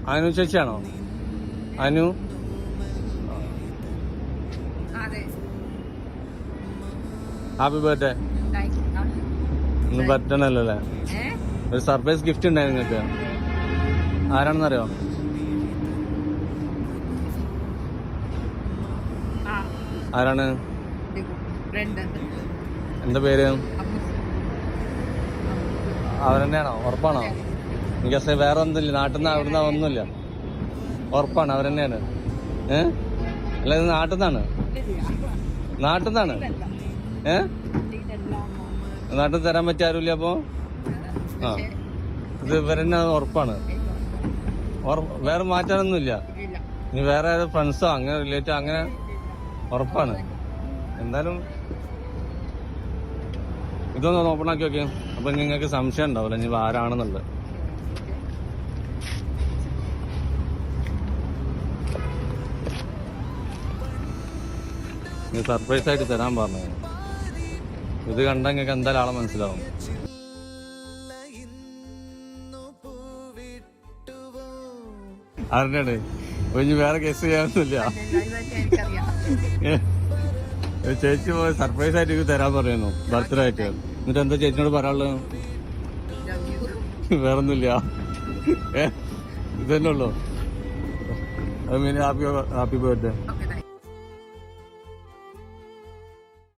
അനു ചേച്ചിയാണോ? Anu happy birthday. ഇന്ന് birthday അല്ലല്ലേ? ഒരു സർപ്രൈസ് ഗിഫ്റ്റ് ഉണ്ടായി നിങ്ങൾക്ക്. ആരാണെന്നറിയോ? ആരാണ്? എന്താ പേര്? അവരെന്നെയാണോ? ഉറപ്പാണോ? എനിക്ക് വേറെ ഒന്നുമില്ല, നാട്ടിൽ നിന്ന് അവിടുന്ന് ഒന്നുമില്ല. ഉറപ്പാണ് അവരെന്നെയാണ്? അല്ല ഇത് നാട്ടിൽ നിന്നാണ്? നാട്ടിൽ നിന്നാണ്? നാട്ടിൽ തരാൻ പറ്റിയ ആരുമില്ല അപ്പോ? ആ ഇത് ഇവരെന്നെ ഉറപ്പാണ്? വേറെ മാറ്റാനൊന്നുമില്ല? ഇനി വേറെ ഫ്രണ്ട്സോ അങ്ങനെ റിലേറ്റീവ് അങ്ങനെ? ഉറപ്പാണ്? എന്തായാലും ഇതൊന്ന് ഓപ്പൺ ആക്കി നോക്കിയോ. അപ്പൊ നിങ്ങൾക്ക് സംശയം ഉണ്ടാവില്ല ഇനി ആരാണെന്നുള്ളത്. നീ സർപ്രൈസ് ആയിട്ട് തരാൻ പറഞ്ഞു. ഇത് കണ്ടാൽ നിങ്ങൾക്ക് എന്തായാലും ആളെ മനസ്സിലാവും. ആരുടെയാണ്? ഇനി വേറെ ഗസ് ചെയ്യാനൊന്നുമില്ല. ചേച്ചി സർപ്രൈസ് ആയിട്ട് തരാൻ പറയുന്നു ബർത്ത്ഡേ ആയിട്ട്. എന്നിട്ട് എന്താ ചേച്ചിനോട് പറയാനുള്ളത്? വേറൊന്നുമില്ല, ഇത് തന്നെ ഉള്ളു. Happy birthday.